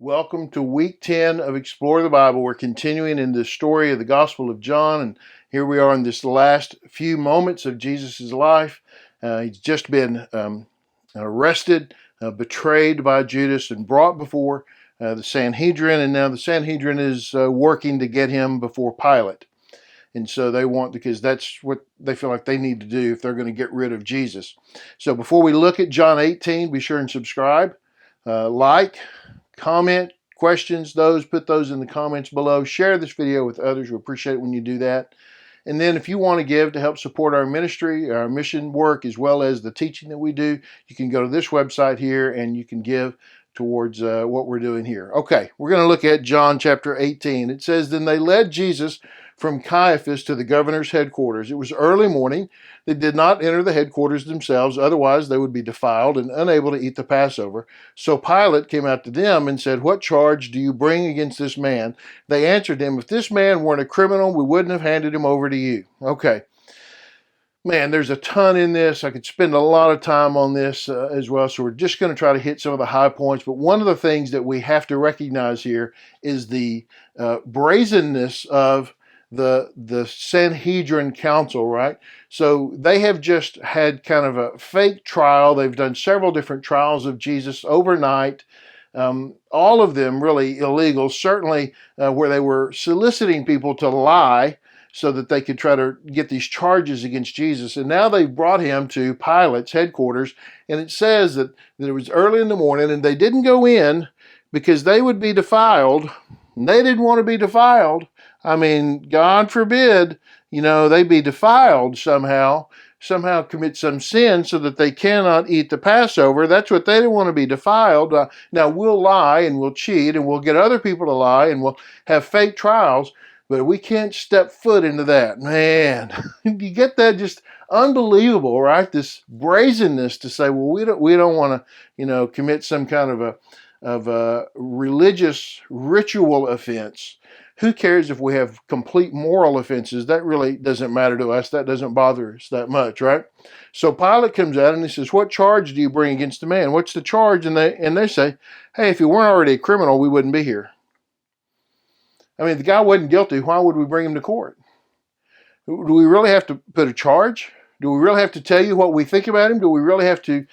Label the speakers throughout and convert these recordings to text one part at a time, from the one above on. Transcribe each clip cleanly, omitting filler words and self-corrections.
Speaker 1: Welcome to week 10 of Explore the Bible. We're continuing in the story of the Gospel of John, and here we are in this last few moments of Jesus' life. He's just been arrested, betrayed by Judas, and brought before the Sanhedrin, and now the Sanhedrin is working to get him before Pilate. And so they want, because that's what they feel like they need to do if they're going to get rid of Jesus. So before we look at John 18, be sure and subscribe, like, comment, questions, put those in the comments below. Share this video with others. We appreciate it when you do that. And then if you want to give to help support our ministry, our mission work, as well as the teaching that we do, you can go to this website here and you can give towards what we're doing here. Okay, we're going to look at John chapter 18. It says, "Then they led Jesus from Caiaphas to the governor's headquarters. It was early morning. They did not enter the headquarters themselves, otherwise they would be defiled and unable to eat the Passover. So Pilate came out to them and said, 'What charge do you bring against this man?' They answered him, 'If this man weren't a criminal, we wouldn't have handed him over to you.'" Okay. Man, there's a ton in this. I could spend a lot of time on this as well, so we're just going to try to hit some of the high points. But one of the things that we have to recognize here is the brazenness of the Sanhedrin Council, right? So they have just had kind of a fake trial. They've done several different trials of Jesus overnight. All of them really illegal, certainly where they were soliciting people to lie so that they could try to get these charges against Jesus. And now they've brought him to Pilate's headquarters, and it says that it was early in the morning, and they didn't go in because they would be defiled. And they didn't want to be defiled. I mean, God forbid, they be defiled somehow commit some sin so that they cannot eat the Passover. That's what they didn't want to be defiled. Now we'll lie and we'll cheat and we'll get other people to lie and we'll have fake trials, but we can't step foot into that. Man, you get that? Just unbelievable, right? This brazenness to say, well, we don't want to, commit some kind of a religious ritual offense. Who cares if we have complete moral offenses? That really doesn't matter to us. That doesn't bother us that much, right? So Pilate comes out and he says, "What charge do you bring against the man? What's the charge?" And they say, "Hey, if he weren't already a criminal, we wouldn't be here." I mean, if the guy wasn't guilty, why would we bring him to court? Do we really have to put a charge? Do we really have to tell you what we think about him? Do we really have to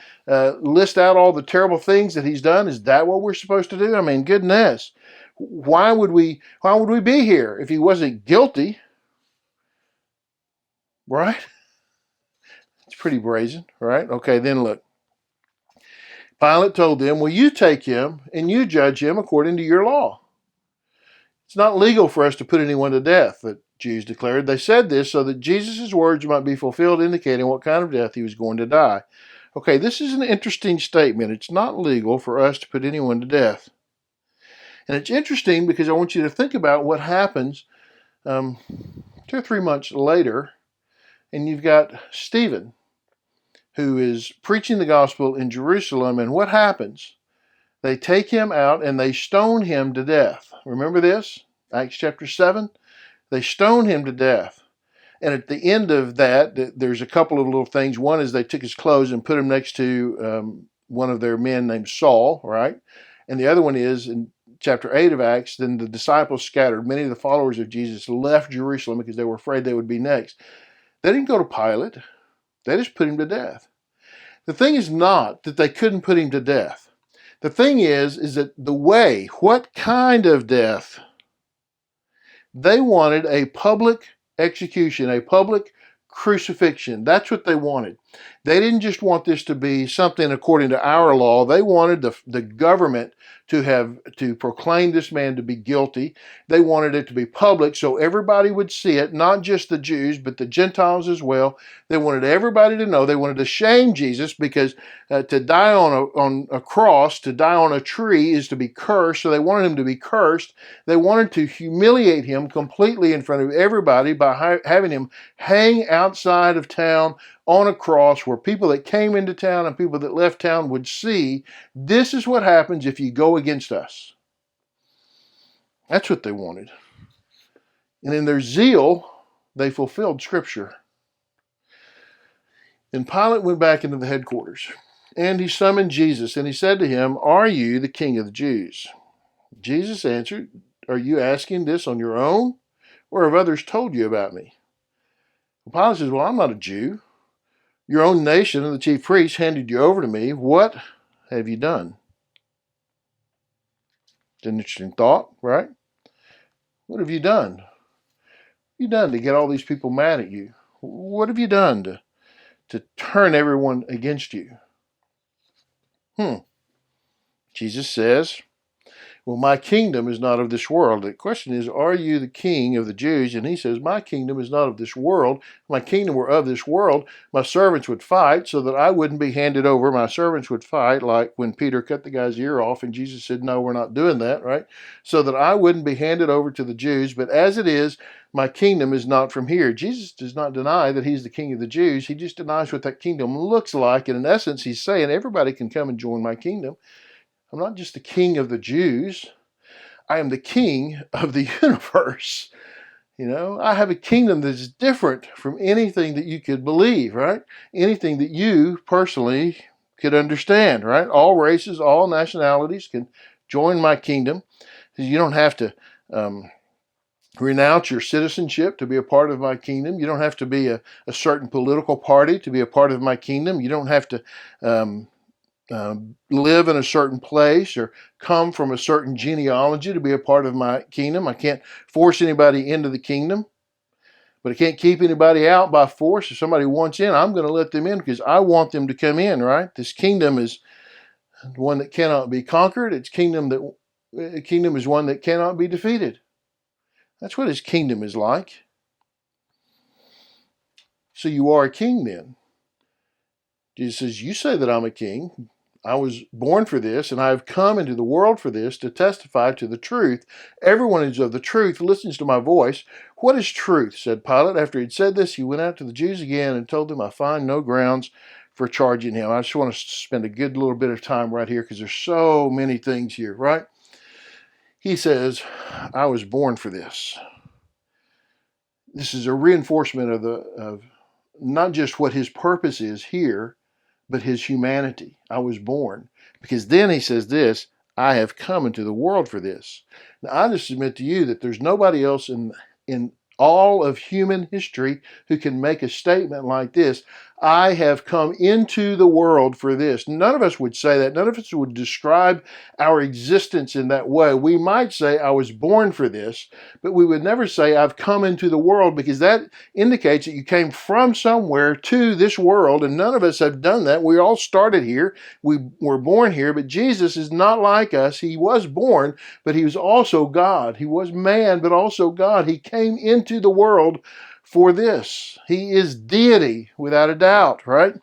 Speaker 1: list out all the terrible things that he's done? Is that what we're supposed to do? I mean, goodness. Why would we be here if he wasn't guilty? Right? It's pretty brazen, right? Okay, then look. Pilate told them, "Well, you take him and you judge him according to your law. It's not legal for us to put anyone to death," the Jews declared. They said this so that Jesus' words might be fulfilled, indicating what kind of death he was going to die. Okay, this is an interesting statement. It's not legal for us to put anyone to death. And it's interesting because I want you to think about what happens 2 or 3 months later, and you've got Stephen, who is preaching the gospel in Jerusalem, and what happens? They take him out and they stone him to death. Remember this? Acts chapter 7? They stone him to death. And at the end of that, there's a couple of little things. One is they took his clothes and put him next to one of their men named Saul, right? And the other one is, in chapter 8 of Acts, then the disciples scattered. Many of the followers of Jesus left Jerusalem because they were afraid they would be next. They didn't go to Pilate. They just put him to death. The thing is not that they couldn't put him to death. The thing is that what kind of death? They wanted a public execution, a public crucifixion. That's what they wanted. They didn't just want this to be something according to our law. They wanted the government to proclaim this man to be guilty. They wanted it to be public so everybody would see it, not just the Jews, but the Gentiles as well. They wanted everybody to know. They wanted to shame Jesus because to die on a cross, to die on a tree is to be cursed. So they wanted him to be cursed. They wanted to humiliate him completely in front of everybody by having him hang outside of town on a cross where people that came into town and people that left town would see, this is what happens if you go against us. That's what they wanted. And in their zeal, they fulfilled Scripture. Then Pilate went back into the headquarters, and he summoned Jesus, and he said to him, "Are you the king of the Jews?" Jesus answered, "Are you asking this on your own, or have others told you about me?" Pilate says, "Well, I'm not a Jew. Your own nation and the chief priests handed you over to me. What have you done?" It's an interesting thought, right? What have you done? What have you done to get all these people mad at you? What have you done to turn everyone against you? Jesus says, "Well, my kingdom is not of this world." The question is, are you the king of the Jews? And he says, "My kingdom is not of this world. If my kingdom were of this world, my servants would fight so that I wouldn't be handed over. My servants would fight," like when Peter cut the guy's ear off and Jesus said, "No, we're not doing that," right? "So that I wouldn't be handed over to the Jews. But as it is, my kingdom is not from here." Jesus does not deny that he's the king of the Jews. He just denies what that kingdom looks like. And in essence, he's saying everybody can come and join my kingdom. I'm not just the king of the Jews. I am the king of the universe. I have a kingdom that's different from anything that you could believe, right? Anything that you personally could understand, right? All races, all nationalities can join my kingdom. You don't have to renounce your citizenship to be a part of my kingdom. You don't have to be a certain political party to be a part of my kingdom. You don't have to live in a certain place or come from a certain genealogy to be a part of my kingdom. I can't force anybody into the kingdom, but I can't keep anybody out by force. If somebody wants in, I'm going to let them in because I want them to come in, right? This kingdom is one that cannot be conquered. Kingdom is one that cannot be defeated. That's what his kingdom is like. So you are a king then. Jesus says, "You say that I'm a king. I was born for this, and I have come into the world for this, to testify to the truth. Everyone who's of the truth listens to my voice." "What is truth?" said Pilate. After he'd said this, he went out to the Jews again and told them, "I find no grounds for charging him." I just want to spend a good little bit of time right here because there's so many things here, right? He says, "I was born for this." This is a reinforcement of not just what his purpose is here, but his humanity. I was born. Because then he says this, "I have come into the world for this." Now, I just submit to you that there's nobody else in all of human history who can make a statement like this. "I have come into the world for this." None of us would say that. None of us would describe our existence in that way. We might say, "I was born for this," but we would never say, "I've come into the world," because that indicates that you came from somewhere to this world, and none of us have done that. We all started here. We were born here, but Jesus is not like us. He was born, but he was also God. He was man, but also God. He came into the world for this. He is deity without a doubt, right?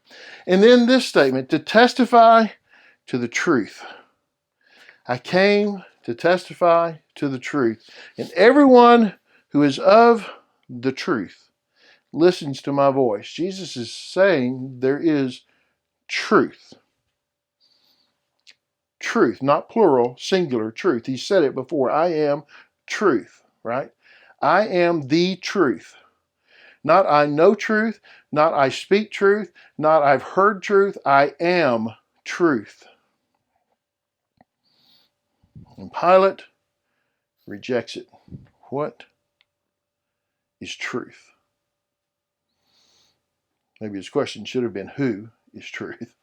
Speaker 1: And then this statement, to testify to the truth. I came to testify to the truth. And everyone who is of the truth listens to my voice. Jesus is saying there is truth. Truth, not plural, singular truth. He said it before. I am truth, right? I am the truth. Not I know truth, not I speak truth, not I've heard truth. I am truth. And Pilate rejects it. What is truth? Maybe his question should have been, who is truth?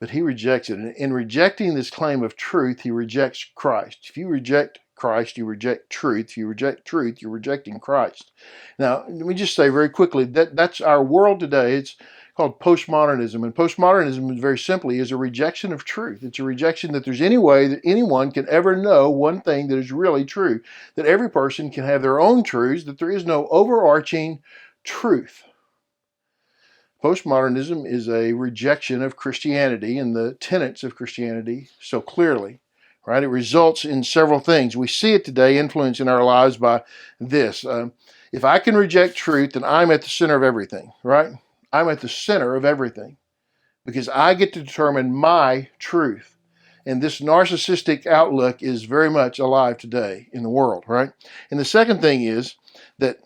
Speaker 1: But he rejects it. And in rejecting this claim of truth, he rejects Christ. If you reject Christ, you reject truth. If you reject truth, you're rejecting Christ. Now, let me just say very quickly that that's our world today. It's called postmodernism. And postmodernism, very simply, is a rejection of truth. It's a rejection that there's any way that anyone can ever know one thing that is really true, that every person can have their own truths, that there is no overarching truth. Postmodernism is a rejection of Christianity and the tenets of Christianity so clearly, right? It results in several things. We see it today influencing our lives by this. If I can reject truth, then I'm at the center of everything, right? I'm at the center of everything because I get to determine my truth. And this narcissistic outlook is very much alive today in the world, right? And the second thing is that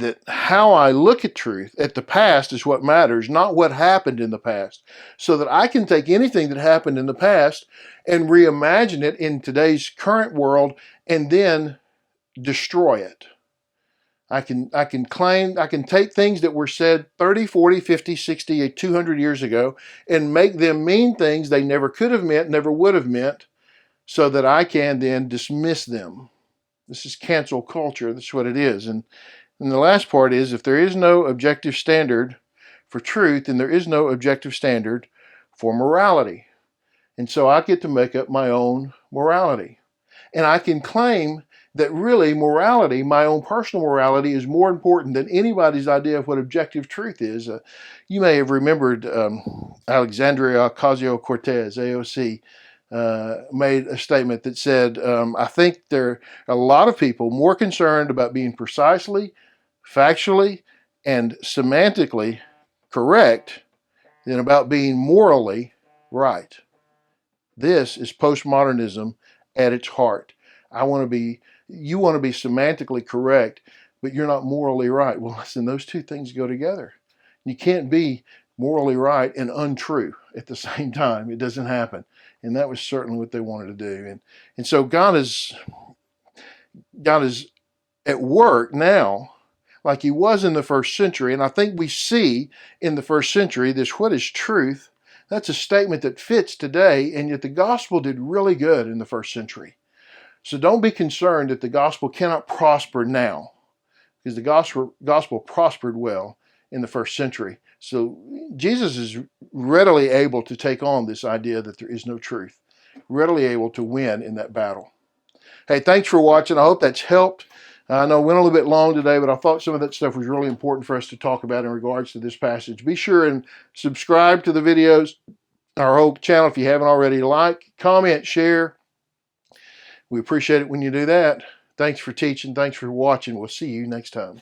Speaker 1: that how I look at truth, at the past, is what matters, not what happened in the past. So that I can take anything that happened in the past and reimagine it in today's current world and then destroy it. I can take things that were said 30, 40, 50, 60, 200 years ago and make them mean things they never could have meant, never would have meant, so that I can then dismiss them. This is cancel culture. That's what it is. And the last part is, if there is no objective standard for truth, then there is no objective standard for morality. And so I get to make up my own morality. And I can claim that really morality, my own personal morality, is more important than anybody's idea of what objective truth is. You may have remembered Alexandria Ocasio-Cortez, AOC, made a statement that said, I think there are a lot of people more concerned about being precisely, factually, and semantically correct than about being morally right. This is postmodernism at its heart. You want to be semantically correct, but you're not morally right. Well, listen, those two things go together. You can't be morally right and untrue at the same time. It doesn't happen. And that was certainly what they wanted to do. And so God is at work now, like he was in the first century. And I think we see in the first century this, what is truth? That's a statement that fits today, and yet the gospel did really good in the first century. So don't be concerned that the gospel cannot prosper now, because the gospel prospered well in the first century. So Jesus is readily able to take on this idea that there is no truth, readily able to win in that battle. Hey, thanks for watching. I hope that's helped. I know it went a little bit long today, but I thought some of that stuff was really important for us to talk about in regards to this passage. Be sure and subscribe to the videos, our whole channel, if you haven't already. Like, comment, share. We appreciate it when you do that. Thanks for teaching. Thanks for watching. We'll see you next time.